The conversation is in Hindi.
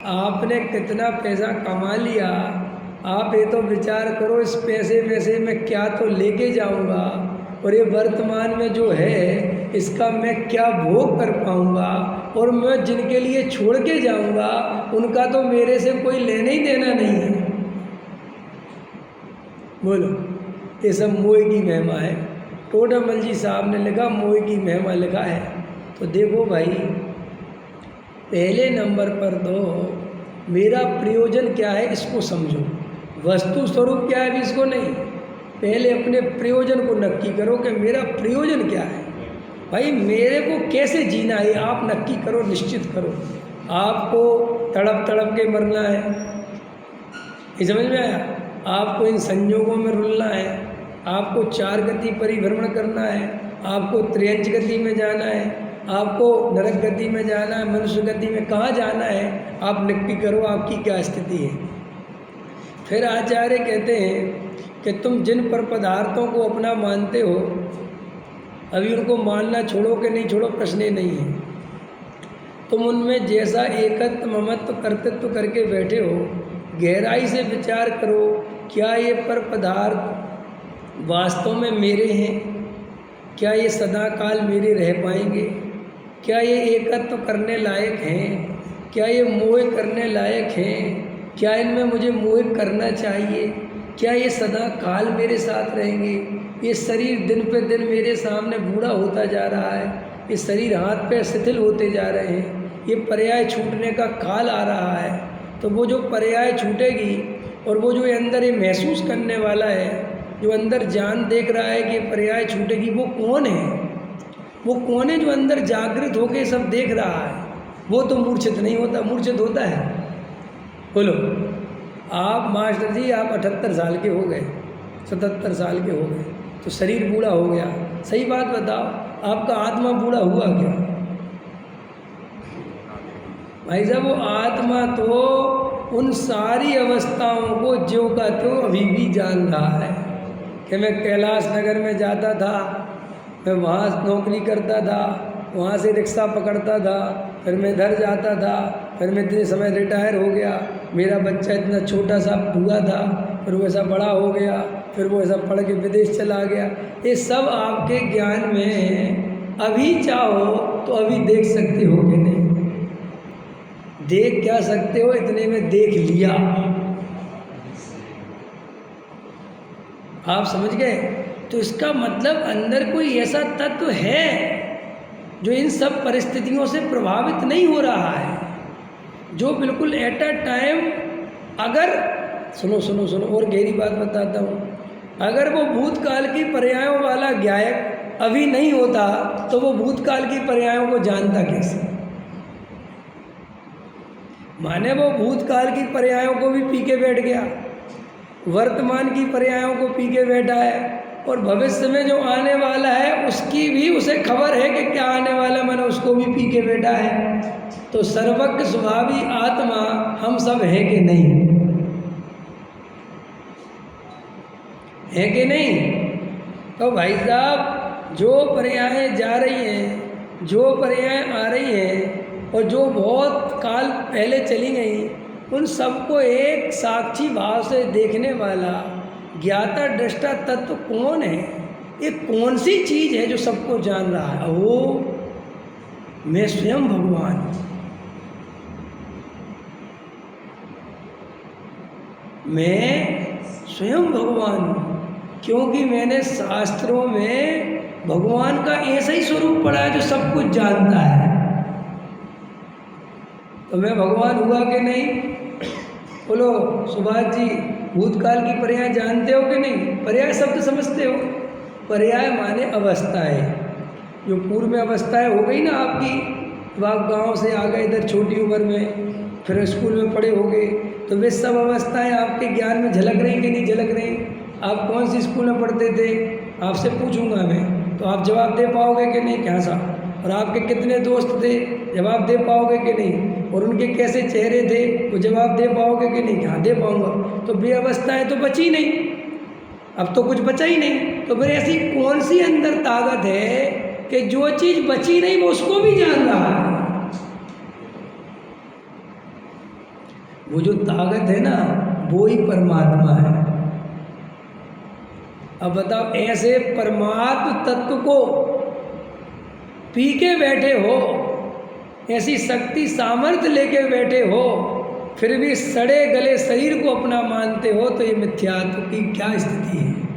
आपने कितना पैसा कमा लिया, आप ये तो विचार करो इस पैसे में से मैं क्या तो लेके जाऊंगा और ये वर्तमान में जो है इसका मैं क्या भोग कर पाऊंगा, और मैं जिनके लिए छोड़ के जाऊंगा उनका तो मेरे से कोई लेना ही देना नहीं है। बोलो, ये सब मोह की महिमा है। टोडामल जी साहब ने लिखा मोह की महिमा लिखा है। तो देखो भाई, पहले नंबर पर तो मेरा प्रयोजन क्या है इसको समझो, वस्तु स्वरूप क्या है इसको नहीं। पहले अपने प्रयोजन को नक्की करो कि मेरा प्रयोजन क्या है। भाई मेरे को कैसे जीना है आप नक्की करो, निश्चित करो। आपको तड़प तड़प के मरना है, ये समझ में आया? आपको इन संयोगों में रुलना है, आपको चार गति परिभ्रमण करना है, आपको त्रियंच गति में जाना है, आपको नरक गति में जाना है, मनुष्य गति में कहाँ जाना है, आप नक्की करो आपकी क्या स्थिति है। फिर आचार्य कहते हैं कि तुम जिन पर पदार्थों को अपना मानते हो, अभी उनको मानना छोड़ो कि नहीं छोड़ो प्रश्न ही नहीं है। तुम उनमें जैसा एकत्व ममत्व कर्तृत्व करके बैठे हो, गहराई से विचार करो, क्या ये पर पदार्थ वास्तव में मेरे हैं? क्या ये सदा काल मेरे रह पाएंगे? क्या ये एकत्व करने लायक हैं? क्या ये मोह करने लायक हैं? क्या इनमें मुझे मोह करना चाहिए? क्या ये सदा काल मेरे साथ रहेंगे? ये शरीर दिन पे दिन मेरे सामने बूढ़ा होता जा रहा है, ये शरीर हाथ पैर शिथिल होते जा रहे हैं, ये पर्याय छूटने का काल आ रहा है। तो वो जो पर्याय छूटेगी और वो जो अंदर ये महसूस करने वाला है, जो अंदर जान देख रहा है कि पर्याय छूटेगी, वो कौन है? वो कौन है जो अंदर जागृत होके सब देख रहा है? वो तो मूर्छित नहीं होता, मूर्छित होता है। बोलो, आप मास्टर जी आप 78 साल के हो गए, 77 साल के हो गए, तो शरीर बूढ़ा हो गया। सही बात बताओ, आपका आत्मा बूढ़ा हुआ क्या? भाई साहब, वो आत्मा तो उन सारी अवस्थाओं को ज्यों का त्यों अभी भी जान रहा है कि मैं कैलाश नगर में जाता था, मैं वहाँ नौकरी करता था, वहाँ से रिक्शा पकड़ता था, फिर मैं इधर जाता था, फिर मैं इतने समय रिटायर हो गया, मेरा बच्चा इतना छोटा सा हुआ था, फिर वो ऐसा बड़ा हो गया, फिर वो ऐसा पढ़ के विदेश चला गया। ये सब आपके ज्ञान में है। अभी चाहो तो अभी देख सकते हो कि नहीं? देख क्या सकते हो? इतने में देख लिया। आप समझ गए? तो इसका मतलब अंदर कोई ऐसा तत्व है जो इन सब परिस्थितियों से प्रभावित नहीं हो रहा है, जो बिल्कुल एट अ टाइम, अगर सुनो सुनो सुनो और गहरी बात बताता हूँ, अगर वो भूतकाल की पर्यायों वाला ज्ञायक अभी नहीं होता तो वो भूतकाल की पर्यायों को जानता कैसे? माने वो भूतकाल की पर्यायों को भी पी के बैठ गया, वर्तमान की पर्यायों को पी के बैठा है, और भविष्य में जो आने वाला है उसकी भी उसे खबर है कि क्या आने वाला, मैंने उसको भी पी के बैठा है। तो सर्वज्ञ स्वभावी आत्मा हम सब हैं कि नहीं? है कि नहीं? तो भाई साहब, जो पर्यायें जा रही हैं, जो पर्यायें आ रही हैं और जो बहुत काल पहले चली गई, उन सबको एक साक्षी भाव से देखने वाला ज्ञाता दृष्टा तत्व कौन है? ये कौन सी चीज़ है जो सबको जान रहा है? वो मैं स्वयं भगवान, मैं स्वयं भगवान हूँ, क्योंकि मैंने शास्त्रों में भगवान का ऐसा ही स्वरूप पढ़ा है जो सब कुछ जानता है। तो मैं भगवान हुआ कि नहीं? बोलो सुभाष जी, भूतकाल की पर्याय जानते हो कि नहीं? पर्याय शब्द समझते हो? पर्याय माने अवस्थाएं, जो पूर्व में अवस्थाएं हो गई ना आपकी, तो आप गांव से आ गए इधर छोटी उम्र में, फिर स्कूल में पढ़े हो गए, तो वे सब अवस्थाएं आपके ज्ञान में झलक रही कि नहीं झलक रही? आप कौन सी स्कूल में पढ़ते थे? आपसे पूछूंगा मैं, तो आप जवाब दे पाओगे कि नहीं? क्या सा? और आपके कितने दोस्त थे? जवाब दे पाओगे कि नहीं? और उनके कैसे चेहरे थे? वो जवाब दे पाओगे कि नहीं? हाँ दे पाऊंगा। तो बेअवस्थाएं तो बची नहीं, अब तो कुछ बचा ही नहीं। तो फिर ऐसी कौन सी अंदर ताकत है कि जो चीज़ बची नहीं वो उसको भी जान रहा है? वो जो ताकत है ना वो ही परमात्मा है। अब बताओ, ऐसे परमात्म तत्व को पी के बैठे हो, ऐसी शक्ति सामर्थ्य लेके बैठे हो, फिर भी सड़े गले शरीर को अपना मानते हो, तो ये मिथ्यात्व की क्या स्थिति है।